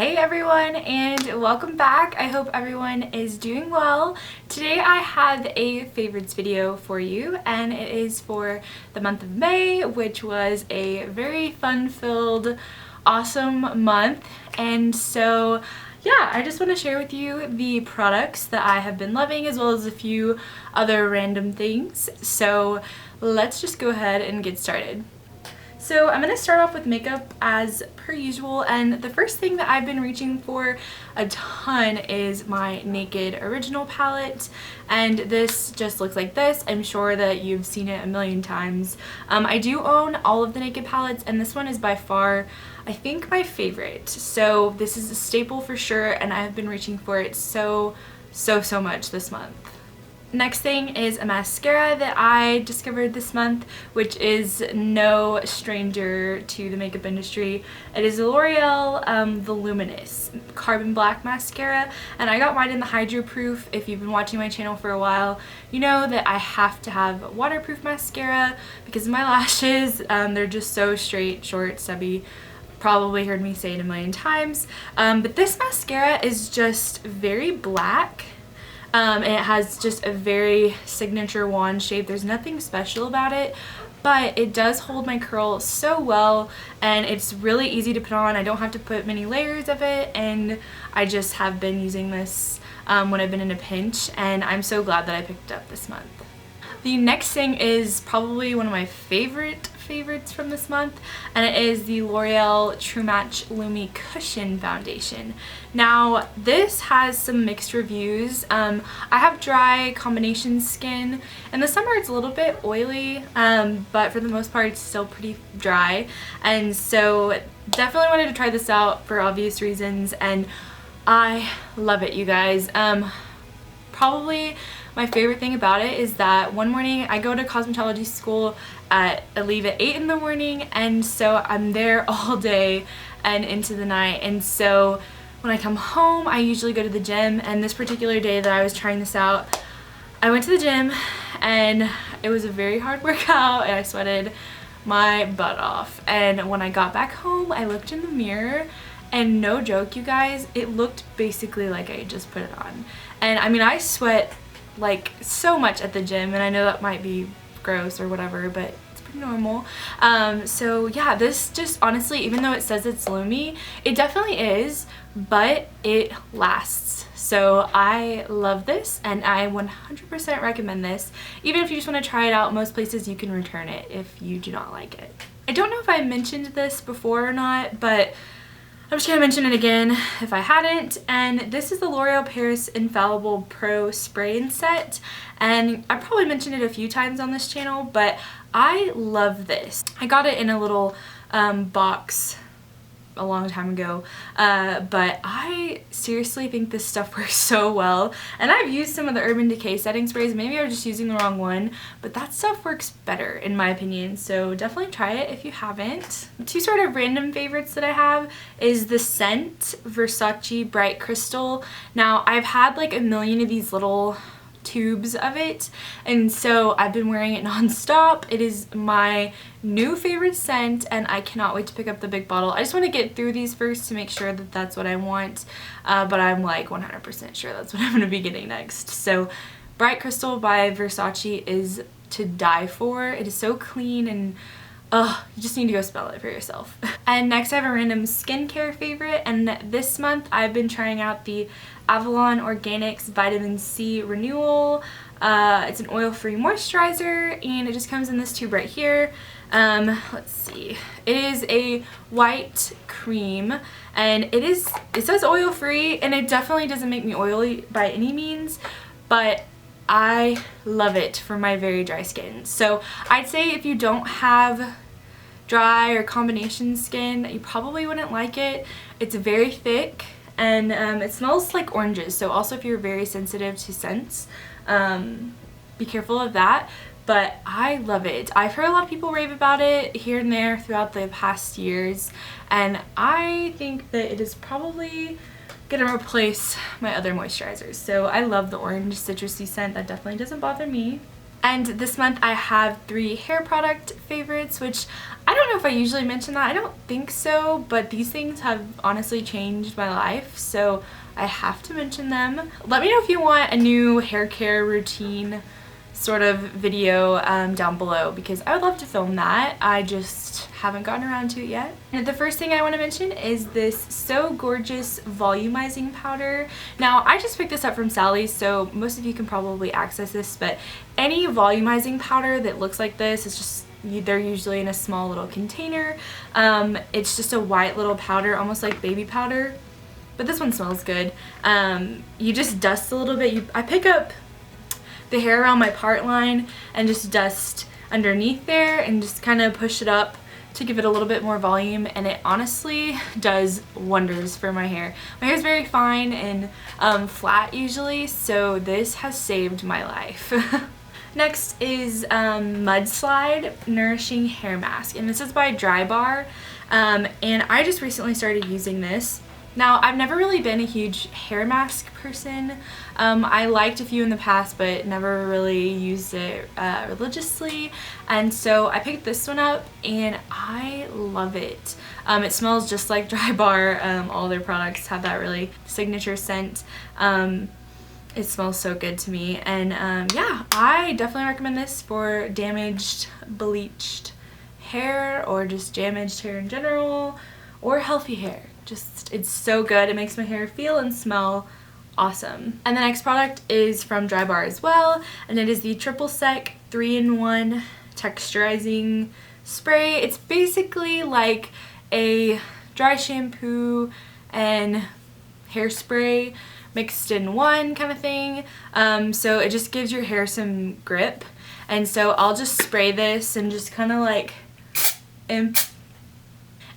Hey everyone, and welcome back. I hope everyone is doing well. Today I have a favorites video for you, and it is for the month of May, which was a very fun-filled, awesome month. And so yeah, I just want to share with you the products that I have been loving, as well as a few other random things. So let's just go ahead and get started. So I'm going to start off with makeup as per usual, and the first thing that I've been reaching for a ton is my Naked Original palette, and this just looks like this. I'm sure that you've seen it a million times. I do own all of the Naked palettes, and this one is by far, I think, my favorite. So this is a staple for sure, and I have been reaching for it so much this month. Next thing is a mascara that I discovered this month, which is no stranger to the makeup industry. It is the L'Oreal Voluminous Carbon Black Mascara, and I got mine in the Hydro Proof. If you've been watching my channel for a while, you know that I have to have waterproof mascara because of my lashes. They're just so straight, short, stubby. Probably heard me say it a million times. But this mascara is just very black. And it has just a very signature wand shape. There's nothing special about it, but it does hold my curl so well, and it's really easy to put on. I don't have to put many layers of it, and I just have been using this when I've been in a pinch, and I'm so glad that I picked it up this month. The next thing is probably one of my favorites from this month, and it is the L'Oreal True Match Lumi Cushion Foundation. Now this has some mixed reviews. I have dry combination skin. In the summer it's a little bit oily, but for the most part it's still pretty dry, and so definitely wanted to try this out for obvious reasons, and I love it, you guys. Probably my favorite thing about it is that one morning I go to cosmetology school I leave at 8 in the morning, and so I'm there all day and into the night, and so when I come home I usually go to the gym, and this particular day that I was trying this out, I went to the gym and it was a very hard workout and I sweated my butt off, and when I got back home I looked in the mirror, and no joke, you guys, it looked basically like I had just put it on. And I mean, I sweat like so much at the gym, and I know that might be gross or whatever, but it's pretty normal. So yeah, this just honestly, even though it says it's Lumi, it definitely is, but it lasts. So I love this, and I 100% recommend this. Even if you just want to try it out, most places you can return it if you do not like it. I don't know if I mentioned this before or not, but I'm just gonna mention it again if I hadn't, and this is the L'Oreal Paris Infallible Pro Spray and Set, and I probably mentioned it a few times on this channel, but I love this. I got it in a little box a long time ago, but I seriously think this stuff works so well, and I've used some of the Urban Decay setting sprays. Maybe I was just using the wrong one, but that stuff works better in my opinion, so definitely try it if you haven't. Two sort of random favorites that I have is the scent Versace Bright Crystal. Now I've had like a million of these little tubes of it, and so I've been wearing it non-stop. It is my new favorite scent, and I cannot wait to pick up the big bottle. I just want to get through these first to make sure that that's what I want, but I'm like 100% sure that's what I'm going to be getting next. So Bright Crystal by Versace is to die for. It is so clean, and you just need to go smell it for yourself. And next I have a random skincare favorite, and this month I've been trying out the Avalon Organics Vitamin C Renewal. It's an oil-free moisturizer, and it just comes in this tube right here. Let's see. It is a white cream, and it says oil-free, and it definitely doesn't make me oily by any means, but I love it for my very dry skin. So I'd say if you don't have dry or combination skin, you probably wouldn't like it. It's very thick, and it smells like oranges, so also if you're very sensitive to scents, be careful of that. But I love it. I've heard a lot of people rave about it here and there throughout the past years, and I think that it is probably gonna replace my other moisturizers. So I love the orange citrusy scent. That definitely doesn't bother me. And this month I have 3 hair product favorites, which I don't know if I usually mention that. I don't think so, but these things have honestly changed my life, so I have to mention them. Let me know if you want a new hair care routine sort of video down below, because I would love to film that. I just haven't gotten around to it yet. And the first thing I want to mention is this So Gorgeous volumizing powder. Now I just picked this up from Sally's, so most of you can probably access this, but any volumizing powder that looks like this is just, they're usually in a small little container. It's just a white little powder, almost like baby powder, but this one smells good. You just dust a little bit. I pick up the hair around my part line and just dust underneath there and just kind of push it up to give it a little bit more volume, and it honestly does wonders for my hair. My hair is very fine and flat usually, so this has saved my life. Next is Mudslide Nourishing Hair Mask, and this is by Dry Bar, and I just recently started using this. Now, I've never really been a huge hair mask person. I liked a few in the past, but never really used it religiously. And so I picked this one up and I love it. It smells just like Dry Bar. All their products have that really signature scent. It smells so good to me. And yeah, I definitely recommend this for damaged, bleached hair, or just damaged hair in general, or healthy hair. Just, it's so good. It makes my hair feel and smell awesome. And the next product is from Dry Bar as well, and it is the Triple Sec 3-in-1 Texturizing Spray. It's basically like a dry shampoo and hairspray mixed in one kind of thing. So it just gives your hair some grip, and so I'll just spray this and just kind of like and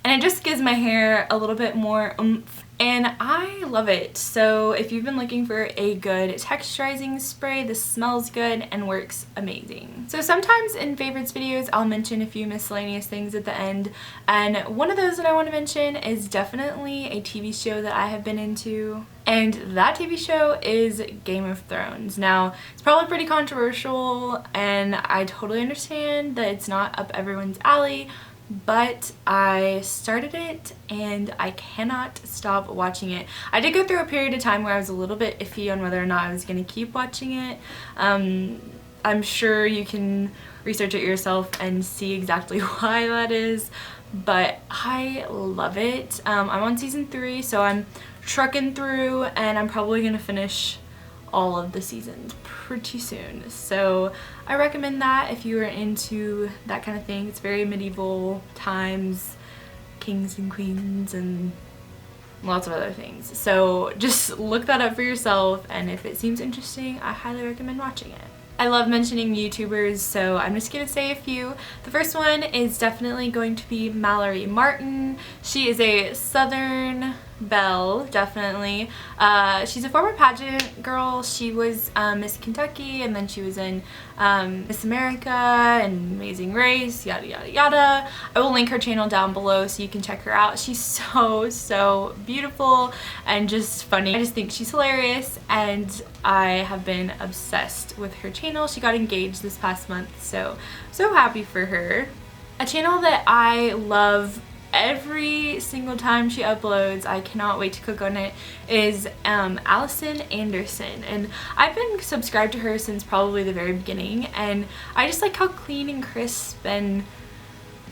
it just gives my hair a little bit more oomph, and I love it. So if you've been looking for a good texturizing spray, this smells good and works amazing. So sometimes in favorites videos I'll mention a few miscellaneous things at the end, and one of those that I want to mention is definitely a TV show that I have been into, and that TV show is Game of Thrones. Now, it's probably pretty controversial, and I totally understand that it's not up everyone's alley, but I started it and I cannot stop watching it. I did go through a period of time where I was a little bit iffy on whether or not I was going to keep watching it. I'm sure you can research it yourself and see exactly why that is, but I love it. I'm on season 3, so I'm trucking through, and I'm probably going to finish all of the seasons pretty soon. So I recommend that if you are into that kind of thing. It's very medieval times, kings and queens, and lots of other things. So just look that up for yourself, and if it seems interesting, I highly recommend watching it. I love mentioning YouTubers, so I'm just gonna say a few. The first one is definitely going to be Mallory Martin. She is a Southern belle, definitely. She's a former pageant girl. She was Miss Kentucky, and then she was in Miss America and Amazing Race, yada yada yada. I will link her channel down below so you can check her out. She's so beautiful and just funny. I just think she's hilarious, and I have been obsessed with her channel. She got engaged this past month, so happy for her. A channel that I love every single time she uploads, I cannot wait to cook on it, is Allison Anderson, and I've been subscribed to her since probably the very beginning, and I just like how clean and crisp and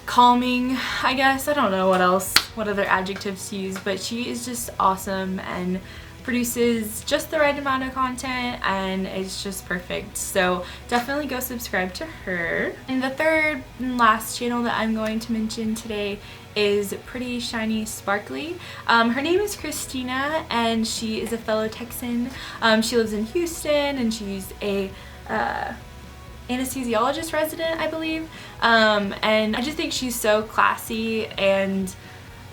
calming, I guess. I don't know what other adjectives to use, but she is just awesome and produces just the right amount of content, and it's just perfect. So definitely go subscribe to her. And the third and last channel that I'm going to mention today is Pretty Shiny Sparkly. Her name is Christina, and she is a fellow Texan. She lives in Houston, and she's a anesthesiologist resident, I believe. And I just think she's so classy, and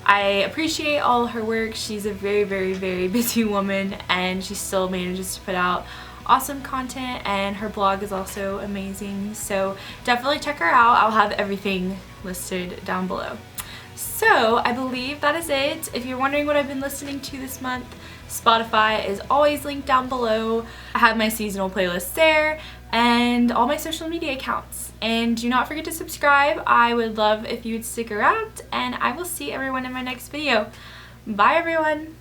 I appreciate all her work. She's a very busy woman, and she still manages to put out awesome content, and her blog is also amazing. So definitely check her out. I'll have everything listed down below. So I believe that is it. If you're wondering what I've been listening to this month, Spotify is always linked down below. I have my seasonal playlist there and all my social media accounts. And do not forget to subscribe. I would love if you would stick around, and I will see everyone in my next video. Bye everyone!